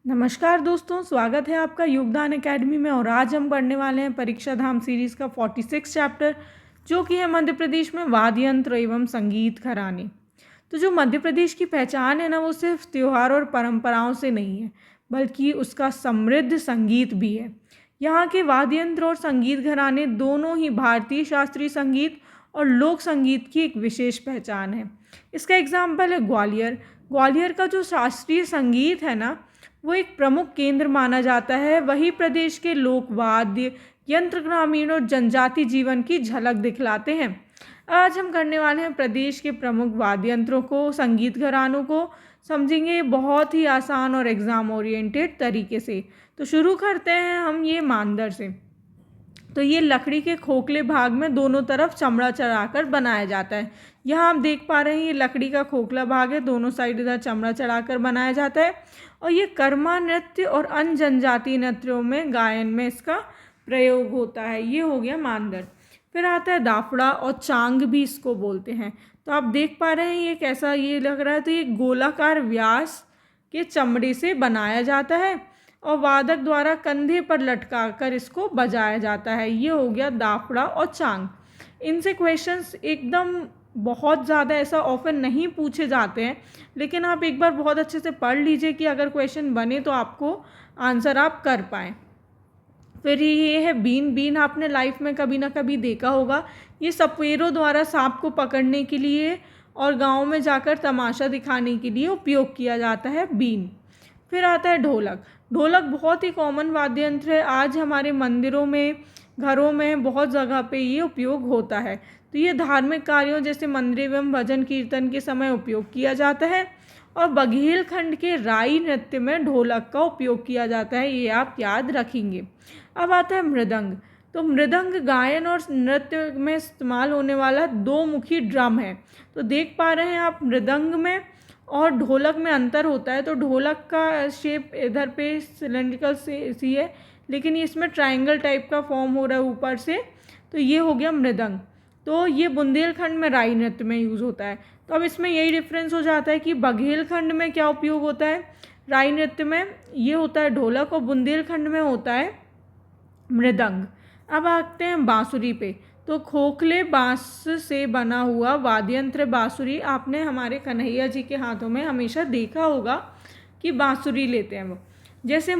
नमस्कार दोस्तों, स्वागत है आपका योगदान एकेडमी में। और आज हम पढ़ने वाले हैं परीक्षा धाम सीरीज़ का 46 चैप्टर, जो कि है मध्य प्रदेश में वाद्य यंत्र एवं संगीत घराने। तो जो मध्य प्रदेश की पहचान है ना, वो सिर्फ त्योहार और परंपराओं से नहीं है, बल्कि उसका समृद्ध संगीत भी है। यहाँ के वाद्य यंत्र और संगीत घराने दोनों ही भारतीय शास्त्रीय संगीत और लोक संगीत की एक विशेष पहचान है। इसका एग्जाम्पल है ग्वालियर। ग्वालियर का जो शास्त्रीय संगीत है ना, वो एक प्रमुख केंद्र माना जाता है। वही प्रदेश के लोक वाद्य यंत्र ग्रामीण और जनजाति जीवन की झलक दिखलाते हैं। आज हम करने वाले हैं प्रदेश के प्रमुख वाद्य यंत्रों को, संगीत घरानों को समझेंगे बहुत ही आसान और एग्ज़ाम ओरिएंटेड तरीके से। तो शुरू करते हैं हम ये मानदर से। तो ये लकड़ी के खोखले भाग में दोनों तरफ चमड़ा चढ़ाकर बनाया जाता है। यहाँ आप देख पा रहे हैं, ये लकड़ी का खोखला भाग है, दोनों साइड इधर चमड़ा चढ़ाकर बनाया जाता है। और ये कर्मा नृत्य और अन्य जनजातीय नृत्यों में गायन में इसका प्रयोग होता है। ये हो गया मानदर। फिर आता है दाफड़ा और चांग भी इसको बोलते हैं। तो आप देख पा रहे हैं ये कैसा ये लग रहा है। तो ये गोलाकार व्यास के चमड़े से बनाया जाता है और वादक द्वारा कंधे पर लटकाकर इसको बजाया जाता है। ये हो गया दाफड़ा और चांग। इनसे क्वेश्चंस एकदम बहुत ज़्यादा ऐसा ऑफन नहीं पूछे जाते हैं, लेकिन आप एक बार बहुत अच्छे से पढ़ लीजिए कि अगर क्वेश्चन बने तो आपको आंसर आप कर पाएँ। फिर ये है बीन। बीन आपने लाइफ में कभी ना कभी देखा होगा। ये सपेरों द्वारा सांप को पकड़ने के लिए और गाँव में जाकर तमाशा दिखाने के लिए उपयोग किया जाता है बीन। फिर आता है ढोलक। ढोलक बहुत ही कॉमन वाद्य यंत्र है। आज हमारे मंदिरों में, घरों में बहुत जगह पे ये उपयोग होता है। तो ये धार्मिक कार्यों जैसे मंदिर एवं भजन कीर्तन के समय उपयोग किया जाता है। और बघेलखंड के राई नृत्य में ढोलक का उपयोग किया जाता है, ये आप याद रखेंगे। अब आता है मृदंग। तो मृदंग गायन और नृत्य में इस्तेमाल होने वाला दो मुखी ड्रम है। तो देख पा रहे हैं आप, मृदंग में और ढोलक में अंतर होता है। तो ढोलक का शेप इधर पे सिलेंड्रिकल सी है, लेकिन इसमें ट्रायंगल टाइप का फॉर्म हो रहा है ऊपर से। तो ये हो गया मृदंग। तो ये बुंदेलखंड में राई नृत्य में यूज़ होता है। तो अब इसमें यही डिफरेंस हो जाता है कि बघेलखंड में क्या उपयोग होता है, राई नृत्य में ये होता है ढोलक, और बुंदेलखंड में होता है मृदंग। अब आते हैं बांसुरी पे। तो खोखले बांस से बना हुआ वाद्य यंत्र बांसुरी। आपने हमारे कन्हैया जी के हाथों में हमेशा देखा होगा कि बांसुरी लेते हैं वो, जिसे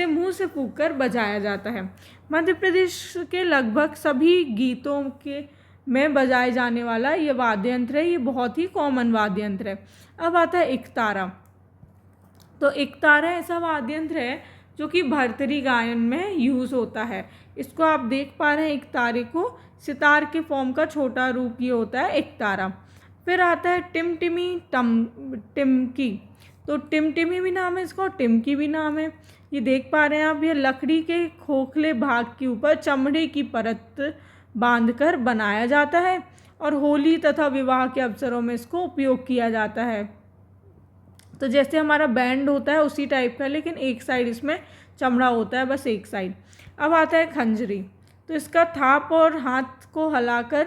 मुंह से फूंक कर बजाया जाता है। मध्य प्रदेश के लगभग सभी गीतों के में बजाए जाने वाला ये वाद्य यंत्र है। ये बहुत ही कॉमन वाद्य यंत्र है। अब आता है एकतारा। तो एकतारा ऐसा वाद्य यंत्र है जो कि भरतरी गायन में यूज़ होता है। इसको आप देख पा रहे हैं, एकतारे को सितार के फॉर्म का छोटा रूप ये होता है एकतारा। फिर आता है टिमटिमी टिमकी। तो टिमटिमी भी नाम है इसका और टिमकी भी नाम है। ये देख पा रहे हैं आप, ये लकड़ी के खोखले भाग के ऊपर चमड़े की परत बांधकर बनाया जाता है और होली तथा विवाह के अवसरों में इसको उपयोग किया जाता है। तो जैसे हमारा बैंड होता है उसी टाइप का, लेकिन एक साइड इसमें चमड़ा होता है, बस एक साइड। अब आता है खंजरी। तो इसका थाप और हाथ को हिलाकर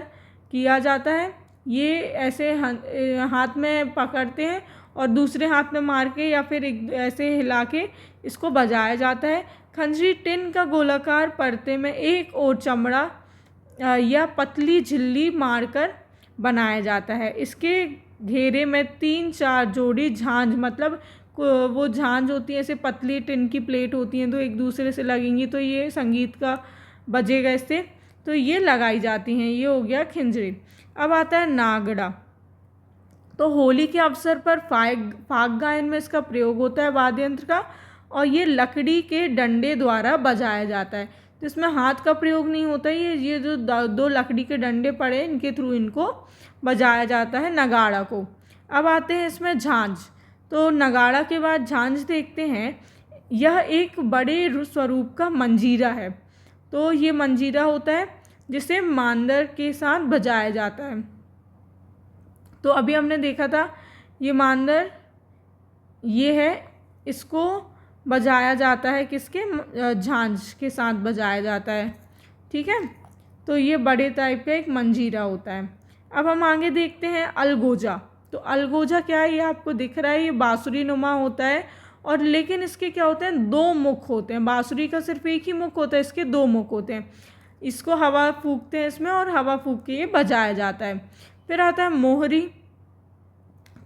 किया जाता है। ये ऐसे हाथ में पकड़ते हैं और दूसरे हाथ में मार के या फिर ऐसे हिला के इसको बजाया जाता है। खंजरी टिन का गोलाकार परते में एक और चमड़ा या पतली झिल्ली मारकर बनाया जाता है। इसके घेरे में 3-4 जोड़ी झांझ, मतलब वो झांझ होती है, ऐसे पतली टिन की प्लेट होती हैं, तो एक दूसरे से लगेंगी तो ये संगीत का बजेगा इससे, तो ये लगाई जाती हैं। ये हो गया खिंजरी। अब आता है नागड़ा। तो होली के अवसर पर फाग गायन में इसका प्रयोग होता है वाद्य यंत्र का, और ये लकड़ी के डंडे द्वारा बजाया जाता है। तो इसमें हाथ का प्रयोग नहीं होता है। ये जो दो लकड़ी के डंडे पड़े, इनके थ्रू इनको बजाया जाता है नगाड़ा को। अब आते हैं इसमें झांझ। तो नगाड़ा के बाद झांझ देखते हैं। यह एक बड़े स्वरूप का मंजीरा है। तो ये मंजीरा होता है जिसे मांदर के साथ बजाया जाता है। तो अभी हमने देखा था ये मांदर, ये है, इसको बजाया जाता है किसके, झांझ के साथ बजाया जाता है। ठीक है, तो ये बड़े टाइप का एक मंजीरा होता है। अब हम आगे देखते हैं अलगोजा। तो अलगोजा क्या है, ये आपको दिख रहा है, ये बांसुरी नुमा होता है और लेकिन इसके क्या होते हैं, 2 मुख होते हैं। बांसुरी का सिर्फ एक ही मुख होता है, इसके 2 मुख होते हैं। इसको हवा फूंकते हैं इसमें और हवा फूंक के ये बजाया जाता है। फिर आता है मोहरी।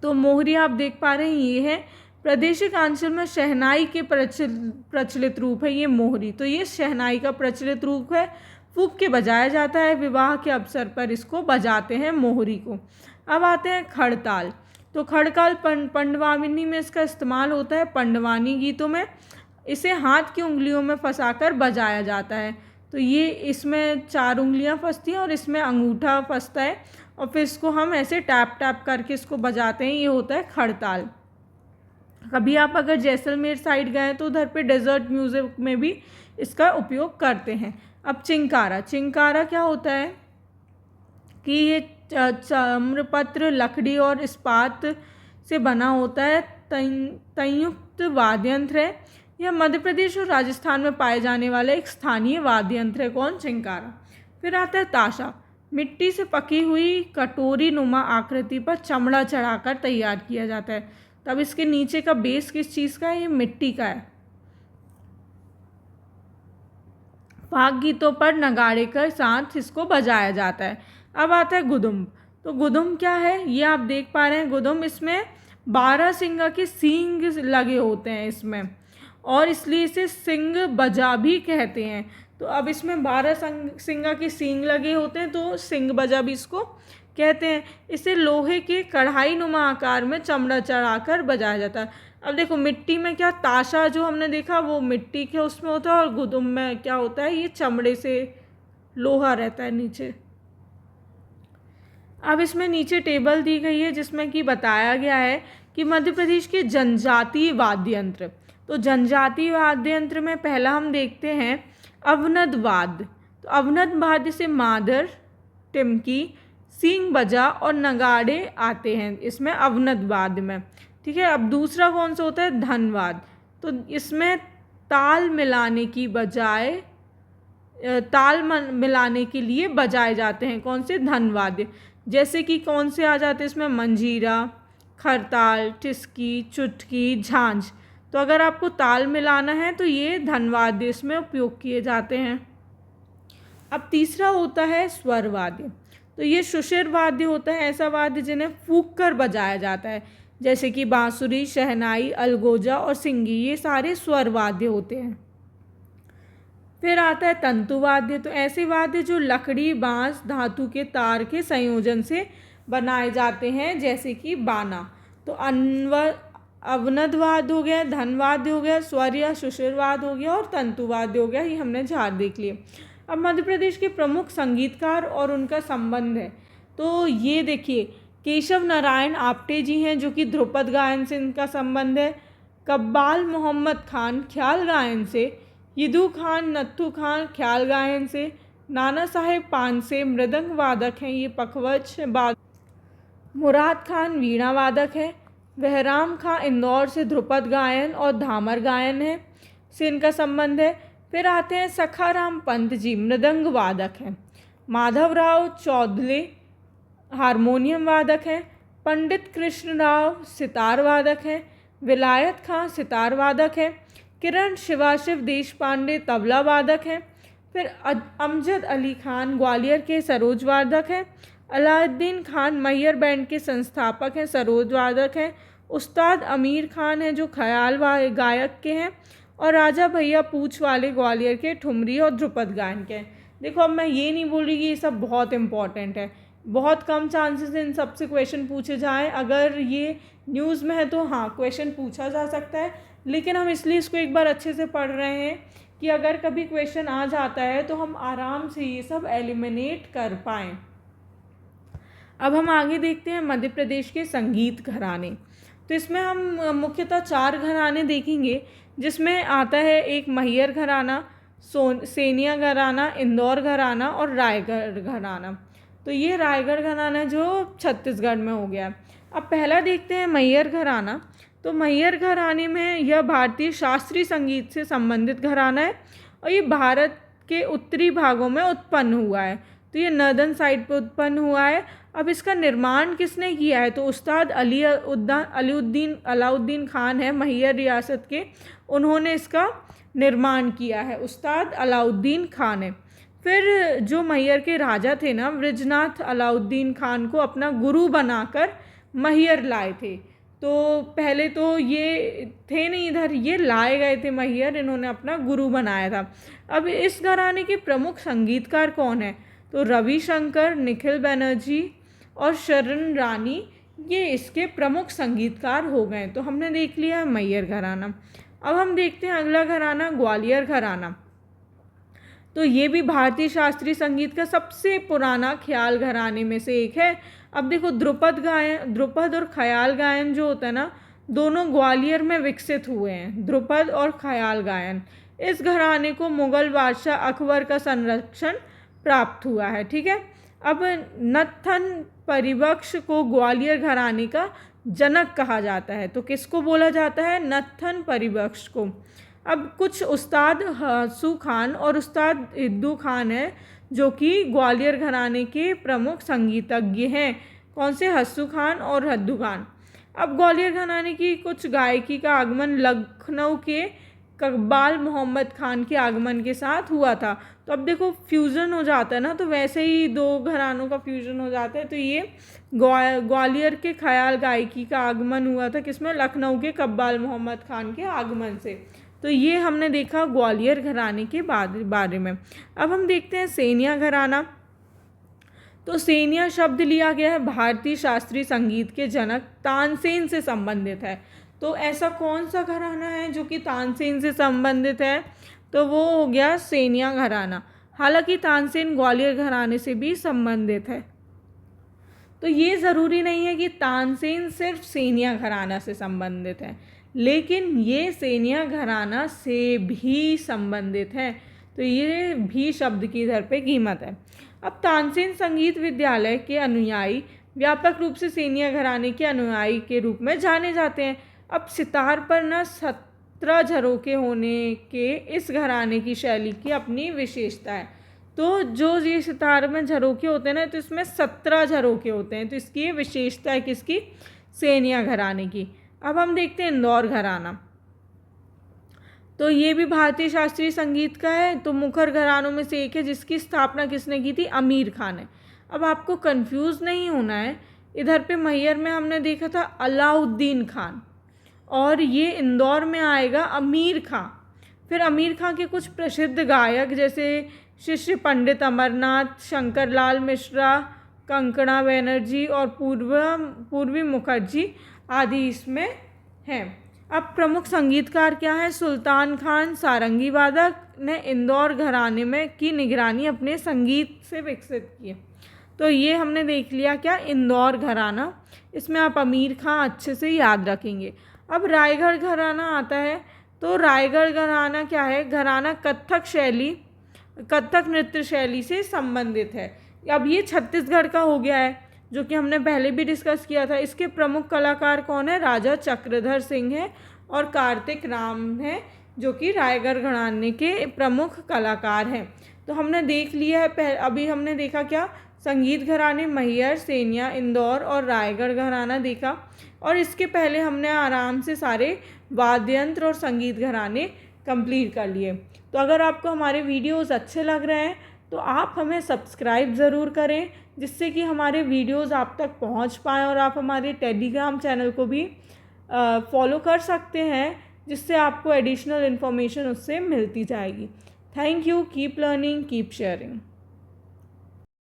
तो मोहरी आप देख पा रहे हैं, ये है प्रादेशिक अंचल में शहनाई के प्रचलित रूप है ये मोहरी। तो ये शहनाई का प्रचलित रूप है, फूंक के बजाया जाता है, विवाह के अवसर पर इसको बजाते हैं मोहरी को। अब आते हैं खड़ताल। तो खड़ताल पंडवानी में इसका इस्तेमाल होता है, पंडवानी गीतों में इसे हाथ की उंगलियों में फंसाकर बजाया जाता है। तो ये इसमें 4 उंगलियां फंसती हैं और इसमें अंगूठा फंसता है और फिर इसको हम ऐसे टैप टैप करके इसको बजाते हैं, ये होता है खड़ताल। कभी आप अगर जैसलमेर साइड गए तो उधर पे डेजर्ट म्यूजिक में भी इसका उपयोग करते हैं। अब चिंकारा। चिंकारा क्या होता है कि ये ताम्रपत्र, लकड़ी और इस्पात से बना होता है, संयुक्त वाद्य यंत्र है। यह मध्य प्रदेश और राजस्थान में पाए जाने वाला एक स्थानीय वाद्य यंत्र है। कौन? चिंकारा। फिर आता है ताशा। मिट्टी से पकी हुई कटोरी नुमा आकृति पर चमड़ा चढ़ाकर तैयार किया जाता है। तब इसके नीचे का बेस किस चीज़ का है? ये मिट्टी का है। फाग गीतों पर नगाड़े के साथ इसको बजाया जाता है। अब आता है गुदुम। तो गुदुम क्या है? ये आप देख पा रहे हैं गुदुम, इसमें 12 सिंगा के सींग लगे होते हैं इसमें, और इसलिए इसे सिंग बजा भी कहते हैं। तो अब इसमें 12 सिंगा के सींग लगे होते हैं तो सिंग बजा भी इसको कहते हैं। इसे लोहे के कढ़ाई नुमा आकार में चमड़ा चढ़ाकर बजाया जाता है। अब देखो मिट्टी में क्या, ताशा जो हमने देखा वो मिट्टी के उसमें होता है और गुदुम में क्या होता है, ये चमड़े से लोहा रहता है नीचे। अब इसमें नीचे टेबल दी गई है जिसमें कि बताया गया है कि मध्य प्रदेश के जनजातीय वाद्य यंत्र। तो जनजातीय वाद्य यंत्र में पहला हम देखते हैं अवनद वाद्य। तो अवनद वाद्य से मादर, टिमकी, सींग बजा और नगाड़े आते हैं इसमें अवनद वाद्य में। ठीक है। अब दूसरा कौन सा होता है? धनवाद। तो इसमें ताल मिलाने की बजाय ताल मिलाने के लिए बजाए जाते हैं। कौन से? धनवाद्य। जैसे कि कौन से आ जाते हैं इसमें? मंजीरा, खरताल, टिस्की, चुटकी, झांझ। तो अगर आपको ताल मिलाना है तो ये धनवाद्य इसमें उपयोग किए जाते हैं। अब तीसरा होता है स्वर वाद्य। तो ये सुशिर वाद्य होता है, ऐसा वाद्य जिन्हें फूंक कर बजाया जाता है, जैसे कि बांसुरी, शहनाई, अलगोजा और सिंगी, ये सारे स्वर वाद्य होते हैं। फिर आता है तंतु वाद्य। तो ऐसे वाद्य जो लकड़ी, बांस, धातु के तार के संयोजन से बनाए जाते हैं, जैसे कि बाना। तो अवनद वाद्य हो गया, धनवाद्य हो गया, स्वर या सुशिर वाद्य हो गया और तंतुवाद्य हो गया। ये हमने 4 देख लिए। अब मध्य प्रदेश के प्रमुख संगीतकार और उनका संबंध है। तो ये देखिए, केशव नारायण आप्टे जी हैं जो कि ध्रुपद गायन से इनका संबंध है। कब्बाल मोहम्मद खान ख्याल गायन से, यदू खान, नत्थू खान ख्याल गायन से, नाना साहेब पानसे मृदंग वादक हैं, ये पखवज वादक। मुराद खान वीणा वादक है। बहराम खां इंदौर से ध्रुपद गायन और धामर गायन है से इनका संबंध है। फिर आते हैं सखाराम पंत जी, मृदंग वादक हैं। माधवराव चौधले हारमोनियम वादक हैं। पंडित कृष्ण राव सितार वादक हैं। विलायत खां सितार वादक है। किरण शिवाशिव देश पांडे तबला वादक हैं। फिर अमजद अली खान ग्वालियर के सरोज वादक हैं। अलाउद्दीन खान मैयर बैंड के संस्थापक हैं, सरोज वादक हैं। उस्ताद अमीर खान हैं जो ख्याल गायक के हैं। और राजा भैया पूछ वाले ग्वालियर के ठुमरी और ध्रुपद गायन के हैं। देखो, अब मैं ये नहीं बोल रही कि ये सब बहुत इंपॉर्टेंट है, बहुत कम चांसेस इन सब से क्वेश्चन पूछे जाएं। अगर ये न्यूज़ में है तो हाँ क्वेश्चन पूछा जा सकता है, लेकिन हम इसलिए इसको एक बार अच्छे से पढ़ रहे हैं कि अगर कभी क्वेश्चन आ जाता है तो हम आराम से ये सब एलिमिनेट कर पाएँ। अब हम आगे देखते हैं मध्य प्रदेश के संगीत घराने। तो इसमें हम मुख्यतः 4 घराने देखेंगे, जिसमें आता है एक मैहर घराना, सेनिया घराना, इंदौर घराना और रायगढ़ घराना। तो ये रायगढ़ घराना जो छत्तीसगढ़ में हो गया। अब पहला देखते हैं मैहर घराना। तो मैहर घराने में यह भारतीय शास्त्रीय संगीत से संबंधित घराना है और ये भारत के उत्तरी भागों में उत्पन्न हुआ है। तो ये नर्दर्न साइड पे उत्पन्न हुआ है। अब इसका निर्माण किसने किया है, तो उस्ताद अलाउद्दीन खान है मैहर रियासत के, उन्होंने इसका निर्माण किया है, उस्ताद अलाउद्दीन खान है। फिर जो मैहर के राजा थे ना, वृजनाथ अलाउद्दीन खान को अपना गुरु बनाकर मैहर लाए थे। तो पहले तो ये थे नहीं इधर, ये लाए गए थे मैहर, इन्होंने अपना गुरु बनाया था। अब इस घराने के प्रमुख संगीतकार कौन है, तो रविशंकर, निखिल बनर्जी और शरण रानी, ये इसके प्रमुख संगीतकार हो गए। तो हमने देख लिया है मैहर घराना। अब हम देखते हैं अगला घराना, ग्वालियर घराना। तो ये भी भारतीय शास्त्रीय संगीत का सबसे पुराना ख्याल घराने में से एक है। अब देखो ध्रुपद और ख्याल गायन जो होता है ना, दोनों ग्वालियर में विकसित हुए हैं, ध्रुपद और ख्याल गायन। इस घराने को मुगल बादशाह अकबर का संरक्षण प्राप्त हुआ है। ठीक है। अब नत्थन परिबक्श को ग्वालियर घराने का जनक कहा जाता है। तो किसको बोला जाता है, नत्थन परिबक्श को। अब कुछ उस्ताद हस्सू खान और उस्ताद हिद्दू खान है, जो कि ग्वालियर घराने के प्रमुख संगीतज्ञ हैं। कौन से, हस्सू खान और हिद्दू खान। अब ग्वालियर घराने की कुछ गायकी का आगमन लखनऊ के कब्बाल मोहम्मद खान के आगमन के साथ हुआ था। तो अब देखो फ्यूज़न हो जाता है ना, तो वैसे ही दो घरानों का फ्यूज़न हो जाता है। तो ये ग्वालियर के ख्याल गायकी का आगमन हुआ था किसमें, लखनऊ के कब्बाल मोहम्मद खान के आगमन से। तो ये हमने देखा ग्वालियर घराने के बारे में। अब हम देखते हैं सेनिया घराना। तो सेनिया शब्द लिया गया है भारतीय शास्त्रीय संगीत के जनक तानसेन से संबंधित है। तो ऐसा कौन सा घराना है जो कि तानसेन से संबंधित है, तो वो हो गया सेनिया घराना। हालांकि तानसेन ग्वालियर घराने से भी संबंधित है। तो ये ज़रूरी नहीं है कि तानसेन सिर्फ सेनिया घराना से संबंधित है, लेकिन ये सेनिया घराना से भी संबंधित है। तो ये भी शब्द की इधर पे कीमत है। अब तानसेन संगीत विद्यालय के अनुयायी व्यापक रूप से सेनिया घराने के अनुयायी के रूप में जाने जाते हैं। अब सितार पर न 17 झरोखे होने के इस घराने की शैली की अपनी विशेषता है। तो जो ये सितार में झरोखे होते हैं ना, तो इसमें 17 झरोखे होते हैं। तो इसकी ये विशेषता है किसकी, सेनिया घराने की। अब हम देखते हैं इंदौर घराना। तो ये भी भारतीय शास्त्रीय संगीत का है। तो मुखर घरानों में से एक है, जिसकी स्थापना किसने की थी, अमीर खान ने। अब आपको कंफ्यूज नहीं होना है, इधर पे मैहर में हमने देखा था अलाउद्दीन खान, और ये इंदौर में आएगा अमीर खां। फिर अमीर खां के कुछ प्रसिद्ध गायक जैसे शिष्य पंडित अमरनाथ, शंकरलाल मिश्रा, कंकणा बनर्जी और पूर्वी मुखर्जी आदि इसमें हैं। अब प्रमुख संगीतकार क्या है, सुल्तान खान सारंगी वादक ने इंदौर घराने में की निगरानी अपने संगीत से विकसित की। तो ये हमने देख लिया क्या, इंदौर घराना। इसमें आप अमीर खां अच्छे से याद रखेंगे। अब रायगढ़ घराना आता है। तो रायगढ़ घराना क्या है, घराना कथक नृत्य शैली से संबंधित है। अब ये छत्तीसगढ़ का हो गया है, जो कि हमने पहले भी डिस्कस किया था। इसके प्रमुख कलाकार कौन है, राजा चक्रधर सिंह है और कार्तिक राम है, जो कि रायगढ़ घराने के प्रमुख कलाकार हैं। तो हमने देख लिया है, अभी हमने देखा क्या, संगीत घराने मैहर, सेनिया, इंदौर और रायगढ़ घराना देखा। और इसके पहले हमने आराम से सारे वाद्य यंत्र और संगीत घराने कंप्लीट कर लिए। तो अगर आपको हमारे वीडियोस अच्छे लग रहे हैं तो आप हमें सब्सक्राइब ज़रूर करें, जिससे कि हमारे वीडियोस आप तक पहुंच पाएँ। और आप हमारे टेलीग्राम चैनल को भी फॉलो कर सकते हैं, जिससे आपको एडिशनल इन्फॉर्मेशन उससे मिलती जाएगी। Thank you. Keep learning, keep sharing.